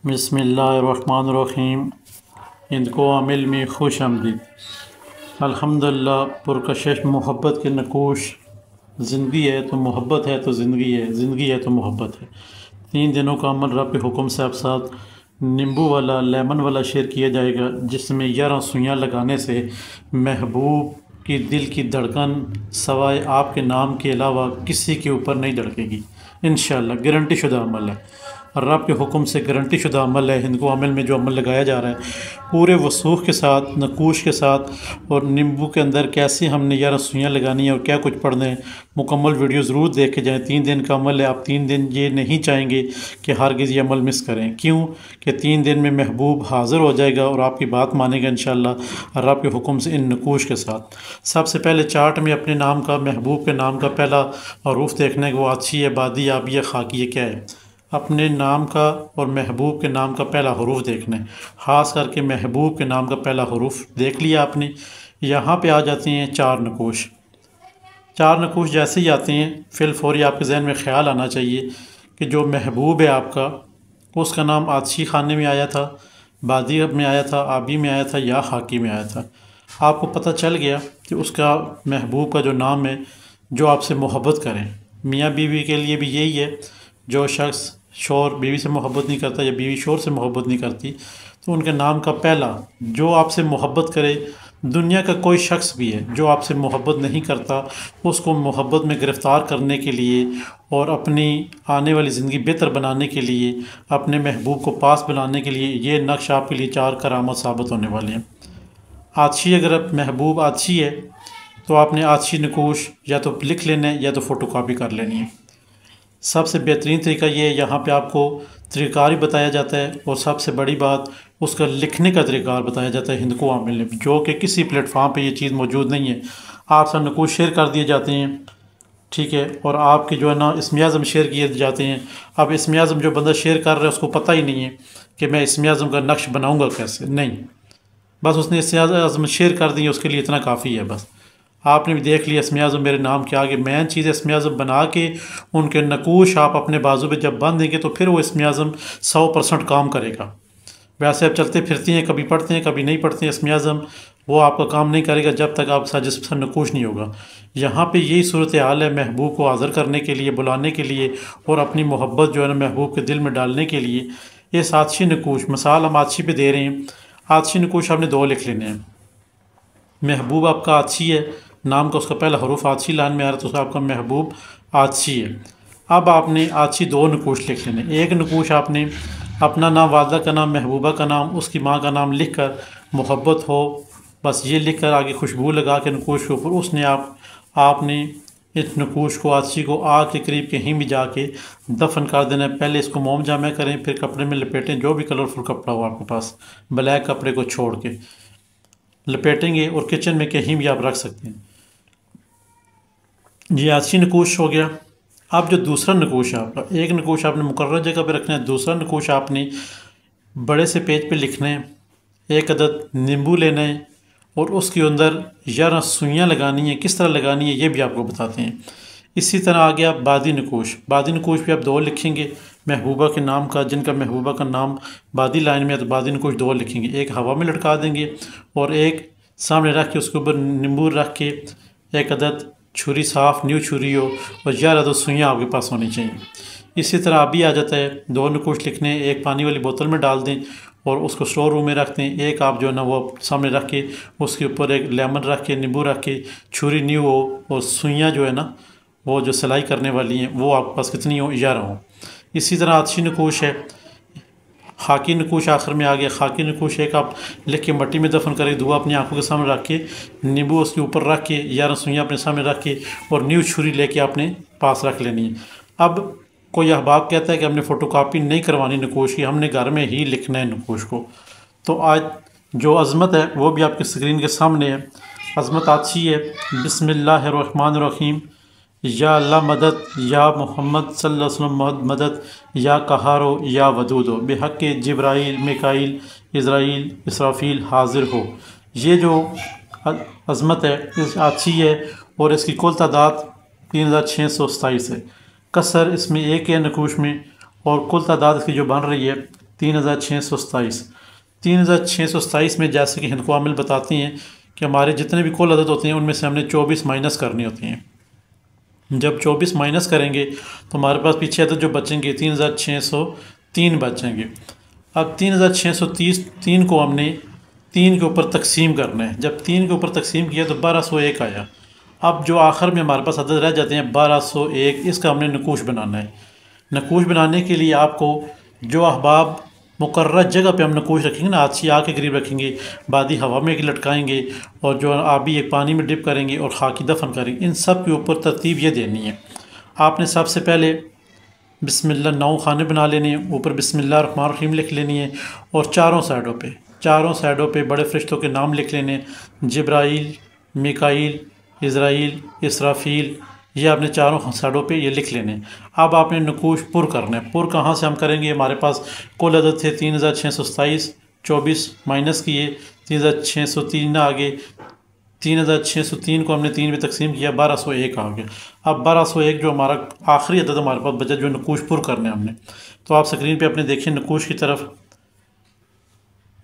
बिस्मिल्लाहिर्रहमानिर्रहीम। इनको आमिल में खुश आमदीद। अल्हम्दुलिल्लाह पुरकशिश मोहब्बत के नकूश। ज़िंदगी है तो मोहब्बत है तो ज़िंदगी है, ज़िंदगी है तो मोहब्बत है। 3 दिनों का अमल रब के हुक्म से आप साथ नींबू वाला लेमन वाला शेयर किया जाएगा, जिसमें 11 सुइयाँ लगाने से महबूब की दिल की धड़कन सवाए आपके नाम के अलावा किसी के ऊपर नहीं धड़केगी। इंशाअल्लाह गारंटी शुदा अमल है, रब के हुक्म से गारंटी शुदा अमल है। हिंदू अमल में जो अमल लगाया जा रहा है पूरे वसूख के साथ, नकूश के साथ, और नींबू के अंदर कैसे हमने 11 सुइयाँ लगानी है और क्या कुछ पढ़ना है, मुकम्मल वीडियो ज़रूर देख के जाएँ। 3 दिन का अमल है, आप 3 दिन ये नहीं चाहेंगे कि हरगिज़ ये अमल मिस करें। क्यों कि 3 दिन में महबूब हाज़िर हो जाएगा और आपकी बात मानेगा इंशाअल्लाह रब के हुक्म से इन नकूश के साथ। सबसे पहले चार्ट में अपने नाम का, महबूब के नाम का पहला हरूफ देखने को, अच्छी है, बादी, आबी है, खाकी है, क्या है। अपने नाम का और महबूब के नाम का पहला हरूफ देखना है, ख़ास करके महबूब के नाम का पहला हरूफ देख लिया आपने। यहाँ पे आ जाते हैं 4 नकूश। 4 नकूश जैसे ही आते हैं फिल फौरी आपके जहन में ख्याल आना चाहिए कि जो महबूब है आपका, उसका नाम आदशी खाने में आया था, बादी में आया था, आबी में आया था या खाकी में आया था। आपको पता चल गया कि उसका महबूब का जो नाम है, जो आपसे मोहब्बत करें। मियाँ बीवी के लिए भी यही है, जो शख्स शौहर बीवी से मोहब्बत नहीं करता या बीवी शौहर से मोहब्बत नहीं करती, तो उनके नाम का पहला, जो आपसे मोहब्बत करे, दुनिया का कोई शख्स भी है जो आपसे मोहब्बत नहीं करता, उसको मोहब्बत में गिरफ़्तार करने के लिए और अपनी आने वाली ज़िंदगी बेहतर बनाने के लिए, अपने महबूब को पास बनाने के लिए, ये नक्श आपके लिए 4 करामत साबित होने वाले हैं। आदशी, अगर महबूब आदशी है तो आपने आदशी नकूश या तो लिख लेना है या तो फ़ोटोकॉपी कर लेनी है। सबसे बेहतरीन तरीका ये है, यहाँ पे आपको तरीक़ार ही बताया जाता है, और सबसे बड़ी बात उसका लिखने का तरीक़ार बताया जाता है हिंदू आमिल में, जो कि किसी प्लेटफॉर्म पे ये चीज़ मौजूद नहीं है। आप सब नकूश शेयर कर दिए जाते हैं, ठीक है, और आपके जो है ना इस्म आज़म शेयर किए जाते हैं। अब इस्म आज़म जो बंदा शेयर कर रहा है उसको पता ही नहीं है कि मैं इस्म आज़म का नक्श बनाऊँगा कैसे, नहीं, बस उसने इस्म आज़म शेयर कर दी, उसके लिए इतना काफ़ी है। बस आपने भी देख लिया इस्म आज़म मेरे नाम के आगे, मेन चीज़ इस्म आज़म बना के उनके नकूश आप अपने बाजू पे जब बांध देंगे तो फिर वो इस्म आज़म 100% काम करेगा। वैसे आप चलते फिरते हैं, कभी पढ़ते हैं कभी नहीं पढ़ते हैं इस्म आज़म, वो आपका काम नहीं करेगा जब तक आप जिस पर नकूश नहीं होगा। यहाँ पे यही सूरत हाल है, महबूब को हाज़िर करने के लिए, बुलाने के लिए, और अपनी मोहब्बत जो है ना महबूब के दिल में डालने के लिए ये आदशी नकूश, मिसाल हम आदशी पे दे रहे हैं, आदशी नकूश आपने 2 लिख लेने हैं। महबूब आपका आदशी है, नाम का उसका पहला हरूफ आदशी लाइन में आ रहा है तो आपका महबूब आदशी है। अब आपने आदशी 2 नकूश लिख लेने। एक नकूश आपने अपना नाम, वालदा का नाम, महबूबा का नाम, उसकी माँ का नाम लिख कर, मोहब्बत हो, बस ये लिख कर आगे खुशबू लगा के नकूश के ऊपर उसने आपने इस नकूश को, आदशी को आग के करीब कहीं भी जाके दफन कर देना है। पहले इसको मोम जामा करें, फिर कपड़े में लपेटें, जो भी कलरफुल कपड़ा हो आपके पास, ब्लैक कपड़े को छोड़ के लपेटेंगे, और किचन में कहीं भी आप रख सकते हैं। ये आदशी नकूश हो गया। अब जो दूसरा नकूश है आपका, एक नकूश आपने मुकर्रर जगह पे रखना है, दूसरा नकूश आपने बड़े से पेज पे लिखना है। 1 अदद नींबू लेना है और उसके अंदर 11 सुइयाँ लगानी है। किस तरह लगानी है ये भी आपको बताते हैं। इसी तरह आ गया बादी नकूश। बादी नकूश भी आप 2 लिखेंगे महबूबा के नाम का, जिनका महबूबा का नाम बादी लाइन में है तो बादी नकूश 2 लिखेंगे। एक हवा में लटका देंगे और एक सामने रख के उसके ऊपर नींबू रख के 1 अदद छुरी, साफ़ न्यू छुरी हो, और 11 अदद सुइयाँ आपके पास होनी चाहिए। इसी तरह अभी आ जाता है 2 नकूश लिखने, एक पानी वाली बोतल में डाल दें और उसको स्टोर रूम में रख दें। एक आप जो है ना वो सामने रख के उसके ऊपर एक लेमन रख के, नींबू रख के, छुरी न्यू हो, और सुइयाँ जो है ना वो जो सिलाई करने वाली हैं वो आपके पास कितनी हो, 11 हो। इसी तरह आदशी नकूश है। खाकी नकूश आखिर में आ गया। खाकी नकूश एक आप लिख के मट्टी में दफन करें, दुआ अपनी आंखों के सामने रख के, नींबू उसके ऊपर रख के, 11 सुइयाँ अपने सामने रख के, और न्यू छुरी लेके अपने पास रख लेनी है। अब कोई अहबाब कहता है कि हमने फ़ोटोकॉपी नहीं करवानी नकूश की, हमने घर में ही लिखना है नकूश को, तो आज जो अज़मत है वो भी आपके स्क्रीन के सामने है। अज़मत अच्छी है। बिस्मिल्लाहिर्रहमानिर्रहीम। या अल्लाह मदद, या मोहम्मद सल्लल्लाहु अलैहि वसल्लम मदद, या कहारो या वदूदो, बेहक के जिब्राइल, मिकाइल, इज़राइल, इसराफील हाजिर हो। ये जो अज़मत है इस अच्छी है, और इसकी कुल तादाद 3627 है। कसर इसमें एक है नकूश में, और कुल तादाद इसकी जो बन रही है 3627। 3627 में जैसे कि हिंदको आमिल बताती हैं कि हमारे जितने भी कुल अदद होते हैं उनमें से हमने 24 माइनस करनी होती हैं। जब 24 माइनस करेंगे तो हमारे पास पीछे अदद जो बचेंगे 3603 बचेंगे। अब 3603 को हमने 3 के ऊपर तकसीम करना है। जब 3 के ऊपर तकसीम किया तो 1201 आया। अब जो आखिर में हमारे पास अदद रह जाते हैं 1201, इसका हमने नकूश बनाना है। नकूश बनाने के लिए आपको जो अहबाब मुकर्रर जगह पे हम नकूश रखेंगे ना, आछी आग के करीब रखेंगे, बादी हवा में लटकाएंगे और जो आबी एक पानी में डिप करेंगे और खाकी दफन करेंगे, इन सब के ऊपर तरतीब ये देनी है। आपने सबसे पहले बिस्मिल्लाह 9 खाने बना लेने हैं, ऊपर बिस्मिल्लाहिर्रहमानिर्रहीम लिख लेनी है और चारों साइडों पे बड़े फरिश्तों के नाम लिख लेने, जिब्राइल, मिकाईल, इज़राइल, इसराफील, ये आपने चारों साइडों पे ये लिख लेने। अब आपने नकूश पुर करना है। पुर कहाँ से हम करेंगे? हमारे पास कुल अदद थे 3627, 24 माइनस किए 3603 आगे, 3603 को हमने 3 में तकसीम किया, 1201 आ गया। अब 1201 जो हमारा आखिरी अदद हमारे पास बचा जो नकूश पुर करने हमने, तो आप स्क्रीन पे अपने देखिए नकूश की तरफ।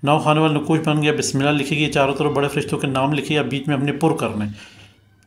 9 खाने वाला नकूश बन गया, बिस्मिल्लाह लिखिए, चारों तरफ बड़े फरिश्तों के नाम लिखिए। अब बीच में हमने पुर करना है।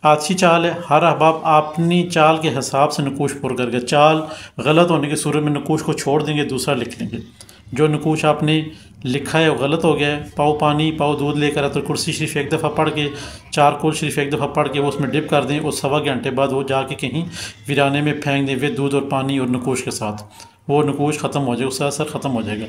अच्छी चाल है, हर अहबाब अपनी चाल के हिसाब से नकूश पुर करके, चाल गलत होने की सूरत में नकूश को छोड़ देंगे, दूसरा लिख लेंगे। जो नकूश आपने लिखा है वो गलत हो गया है, पाओ पानी पाओ दूध लेकर आते तो कुर्सी शरीफ एक दफ़ा पढ़ के, चार कुल शरीफ एक दफ़ा पढ़ के वो उसमें डिप कर दें और 1.25 घंटे बाद वो जाके कहीं वीराने में फेंक दें, वे दूध और पानी और नकूश के साथ, वो नकूश ख़त्म हो जाएगा, उसका असर ख़त्म हो जाएगा।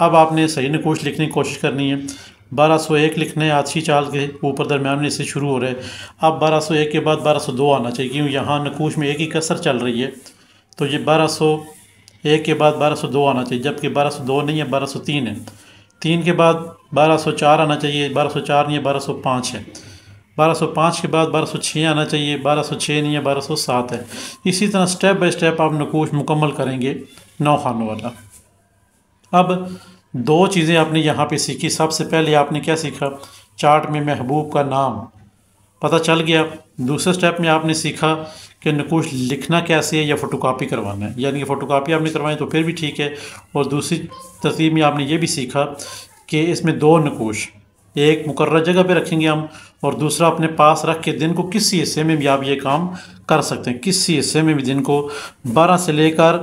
अब आपने सही नकूश लिखने की कोशिश करनी है। 1201 लिखना है, आछी चाल के ऊपर दरम्यान में इससे शुरू हो रहा है। अब 1201 के बाद 1202 आना चाहिए, क्योंकि यहाँ नकूश में एक ही कसर चल रही है, तो ये 1201 के बाद 1202 आना चाहिए, जबकि 1202 नहीं है, 1203 है। 3 के बाद 1204 आना चाहिए, 1204 नहीं है, 1205 है। 1205 के बाद 1206 आना चाहिए, 1206 नहीं है, 1207 है। इसी तरह स्टेप बाय स्टेप आप नकूश मुकम्मल करेंगे 9 खानों वाला। अब 2 चीज़ें आपने यहाँ पे सीखी। सबसे पहले आपने क्या सीखा? चार्ट में महबूब का नाम पता चल गया। दूसरे स्टेप में आपने सीखा कि नकूश लिखना कैसे है या फ़ोटोकॉपी करवाना है, यानी कि फ़ोटोकॉपी आपने करवाई तो फिर भी ठीक है। और दूसरी तरतीब में आपने ये भी सीखा कि इसमें 2 नकूश, एक मुकर्रर जगह पे रखेंगे हम और दूसरा अपने पास रख के दिन को किसी हिस्से में भी आप ये काम कर सकते हैं। किसी हिस्से में भी दिन को 12 से लेकर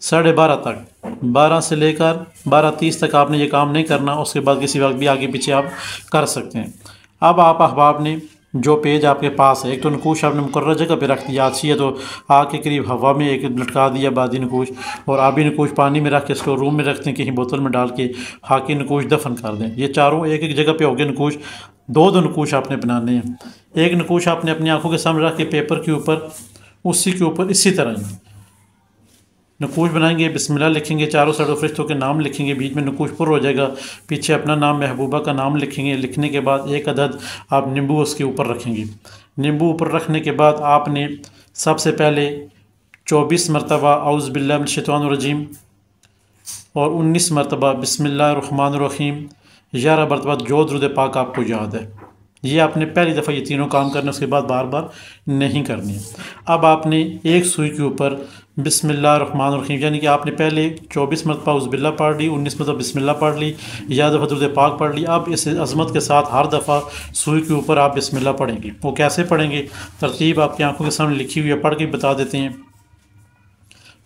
12:30 तक, 12 से लेकर 12:30 तक आपने ये काम नहीं करना, उसके बाद किसी वक्त भी आगे पीछे आप कर सकते हैं। अब आप अहबाब ने जो पेज आपके पास है, एक तो नकूश आपने मुकर्रर जगह पे रख दिया, अच्छी है तो आग के करीब हवा में एक लटका दिया बादी नकूश, और आबी नकूश पानी में रख के स्टोर रूम में रखते हैं, कहीं बोतल में डाल के खाकी नकूश दफन कर दें। ये चारों एक एक जगह पे हो गए नकूश। 2 नकूश आपने बनाने हैं। एक नकूश आपने अपनी आंखों के सामने रख के पेपर के ऊपर, उसी के ऊपर इसी तरह ही नकूश बनाएंगे, बिस्मिल्लाह लिखेंगे, चारों साइडों फरिश्तों के नाम लिखेंगे, बीच में नकूश पुर हो जाएगा, पीछे अपना नाम महबूबा का नाम लिखेंगे। लिखने के बाद एक अदद आप नींबू उसके ऊपर रखेंगे। नींबू ऊपर रखने के बाद आपने सबसे पहले 24 मरतबा औज़ु बिल्लाहि मिनश शैतानिर रजीम और 19 मरतबा बिस्मिल्लाहिर्रहमानिर्रहीम, 11 मरतबा जो दुरूद पाक आपको याद है। ये आपने पहली दफ़ा ये तीनों काम करने, उसके बाद बार बार नहीं करनी है। अब आपने एक सुई के ऊपर बिस्मिल्लाहिर्रहमानिर्रहीम, यानी कि आपने पहले 24 मरतबा औज़ु बिल्लाह पढ़ ली, 19 मरतबा बिस्मिल्लाह पढ़ ली, 11 दफ़ा दुरूद पाक पढ़ ली। अब इस अज़मत के साथ हर दफ़ा सुई के ऊपर आप बिस्मिल्लाह पढ़ेंगे। वो कैसे पढ़ेंगे? तरतीब आपकी आंखों के सामने लिखी हुई है, पढ़ के बता देते हैं।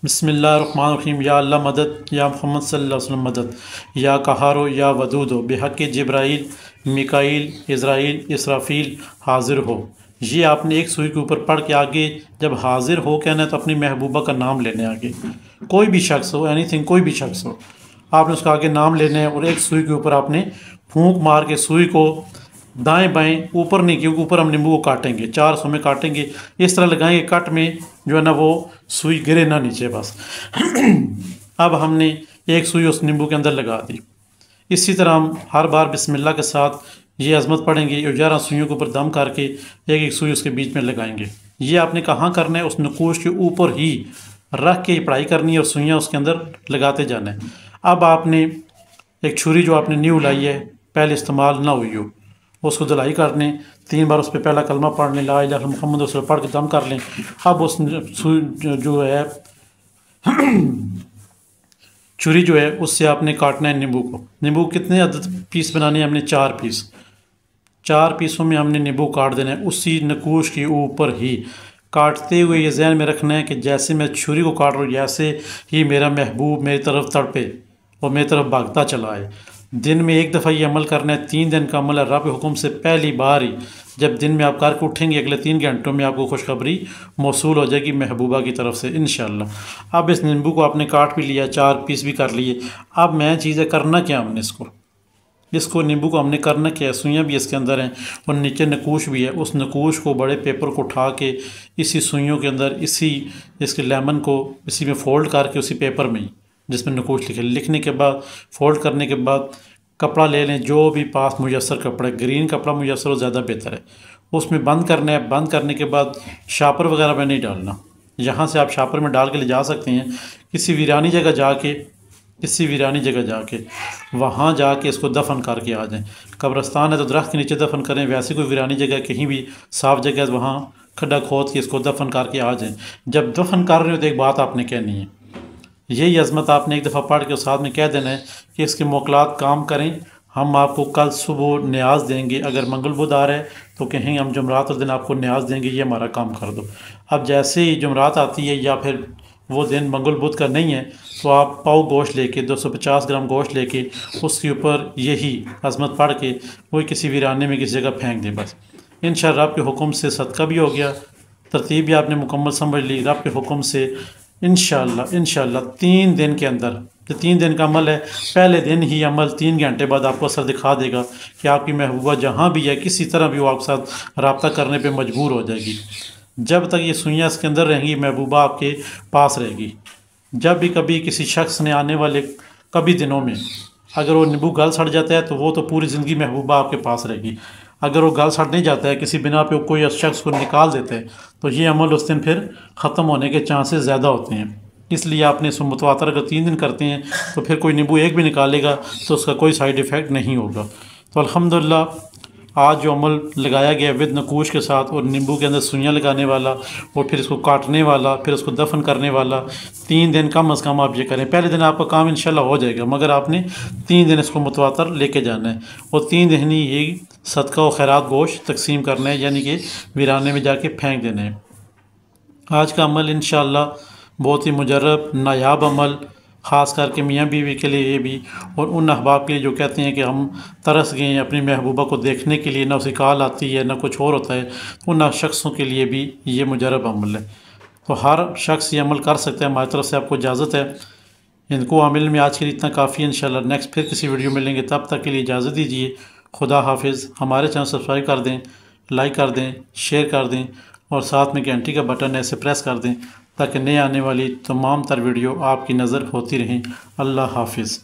बिस्मिल्लाहिर्रहमानिर्रहीम, या अल्लाह मदद, या मोहम्मद सल्लल्लाहु अलैहि वसल्लम मदद, या कहारो या वदूदो बेहक़ जिब्राइल, मिकाईल, इज़राइल, इसराफील हाजिर हो। ये आपने एक सुई के ऊपर पढ़ के आगे जब हाजिर हो कहना है तो अपनी महबूबा का नाम लेने आगे, कोई भी शख्स हो, एनीथिंग, कोई भी शख्स हो, आपने उसका आगे नाम लेना है और एक सुई के ऊपर आपने फूंक मार के सुई को दाएं बाएं, ऊपर नहीं, क्योंकि ऊपर हम नींबू को काटेंगे, 4 हिस्सों में काटेंगे, इस तरह लगाएंगे कट में जो है ना वो सुई गिरे ना नीचे बस। अब हमने एक सुई उस नींबू के अंदर लगा दी। इसी तरह हम हर बार बिस्मिल्लाह के साथ ये अज़मत पढ़ेंगे और 11 सुइयों के ऊपर दम करके एक एक सुई उसके बीच में लगाएंगे। ये आपने कहाँ करना है? उस नकूश के ऊपर ही रख के पढ़ाई करनी है और सुइयाँ उसके अंदर लगाते जाना है। अब आपने एक छुरी जो आपने न्यू लाई है, पहले इस्तेमाल ना हुई हो, उसको धुलाई कर लें, 3 बार उस पर पहला कलमा पढ़ लें, ला इलाहा इल्लल्लाह मुहम्मद रसूलुल्लाह पढ़ के दम कर लें। अब उस सुई जो है छुरी जो है उससे आपने काटना है नींबू को। नींबू कितने अदद पीस बनाने हैं हमने? 4 पीस। 4 पीसों में हमने नींबू काट देना है उसी नकूश के ऊपर ही। काटते हुए ये जहन में रखना है कि जैसे मैं छुरी को काट रहा हूँ जैसे ही मेरा महबूब मेरी तरफ तड़पे और मेरी तरफ भागता चला आए। दिन में एक दफ़ा ये अमल करना है, 3 दिन का अमल है। रब के हुक्म से पहली बार ही जब दिन में आप करके उठेंगे अगले 3 घंटों में आपको खुशखबरी मौसूल हो जाएगी महबूबा की तरफ से इंशाअल्लाह। अब इस नींबू को आपने काट भी लिया, 4 पीस भी कर लिए। अब मैं चीज़ें करना क्या हमने इसको नींबू को हमने करना क्या है? सुइयाँ भी इसके अंदर हैं और नीचे नकूश भी है। उस नकूश को बड़े पेपर को उठा के इसी सुइयों के अंदर इसी इसके लेमन को इसी में फ़ोल्ड करके उसी पेपर में ही जिसमें नकूश लिखने के बाद फ़ोल्ड करने के बाद कपड़ा ले लें, जो भी पास मुयसर कपड़ा है, ग्रीन कपड़ा मुयसर हो ज़्यादा बेहतर है। उसमें बंद करना है। बंद करने के बाद शापर वगैरह में नहीं डालना। यहाँ से आप शापर में डाल के ले जा सकते हैं। किसी वीरानी जगह जाके वहाँ जाके इसको दफन करके आ जाएं। कब्रस्तान है तो दरख्त के नीचे दफन करें, वैसे कोई वीरानी जगह कहीं भी साफ़ जगह है वहाँ खड्डा खोद के इसको दफन करके आ जाएं। जब दफन कर रहे हो तो एक बात आपने कहनी है, यही अज़मत आपने एक दफ़ा पढ़ के साथ में कह देना है कि इसके मोकलात काम करें, हम आपको कल सुबह न्याज देंगे। अगर मंगल बुध आ रहा है तो कहेंगे हम जुमरात दिन आपको न्याज देंगे, ये हमारा काम कर दो। अब जैसे ही जुमरात आती है या फिर वो दिन मंगल बुध का नहीं है तो आप पाव गोश्त लेके 250 ग्राम गोश्त लेके उसके ऊपर यही अज़मत पढ़ के वही किसी वीराने में किसी जगह फेंक दें। बस इंशाअल्लाह रब के हुक्म से सदका भी हो गया, तरतीब भी आपने मुकम्मल समझ ली। रब के हुक्म से इंशाअल्लाह 3 दिन के अंदर, जो 3 दिन का अमल है, पहले दिन ही अमल 3 घंटे बाद आपको असर दिखा देगा कि आपकी महबूबा जहाँ भी है किसी तरह भी वो आपके साथ रब्ता करने पे मजबूर हो जाएगी। जब तक ये सुइयाँ इसके अंदर रहेंगी महबूबा आपके पास रहेगी। जब भी कभी किसी शख्स ने आने वाले कभी दिनों में अगर वो नींबू गल सड़ जाता है तो वो तो पूरी ज़िंदगी महबूबा आपके पास रहेगी। अगर वो गल सड़ नहीं जाता है, किसी बिना पे कोई शख्स को निकाल देते हैं तो ये अमल उस दिन फिर ख़त्म होने के चांसेस ज़्यादा होते हैं। इसलिए आपने इसको मुतवातर अगर 3 दिन करते हैं तो फिर कोई नींबू एक भी निकालेगा तो उसका कोई साइड इफ़ेक्ट नहीं होगा। तो अल्हम्दुलिल्लाह आज जो अमल लगाया गया विद नकूश के साथ और नींबू के अंदर सुइयाँ लगाने वाला और फिर इसको काटने वाला फिर उसको दफन करने वाला, 3 दिन कम अज़ कम आप ये करें। पहले दिन आपका काम इंशाल्लाह हो जाएगा, मगर आपने 3 दिन इसको मुतवातर लेके जाना है और 3 दिन ही ये सदका और खैरात गोश्त तकसीम करना है, यानी कि वीराने में जाके फेंक देना है। आज का अमल इंशाअल्लाह बहुत ही मुजर्रब नायाब अमल, ख़ास करके मियाँ बीवी के लिए ये भी और उन अहबाब के लिए जो कहते हैं कि हम तरस गए हैं अपनी महबूबा को देखने के लिए, ना उसे काल आती है ना कुछ और होता है, उन शख्सों के लिए भी ये मुजर्रब अमल है। तो हर शख्स ये अमल कर सकता है, हमारी तरफ से आपको इजाज़त है। इनको अमल में आज के लिए इतना काफ़ी है। इंशाल्लाह नेक्स्ट फिर किसी वीडियो में लेंगे, तब तक के लिए इजाज़त दीजिए। खुदा हाफिज़। हमारे चैनल सब्सक्राइब कर दें, लाइक कर दें, शेयर कर दें और साथ में घंटी का बटन है इसे प्रेस कर दें ताकि नए आने वाली तमाम तर वीडियो आपकी नज़र होती रहें। अल्लाह हाफिज़।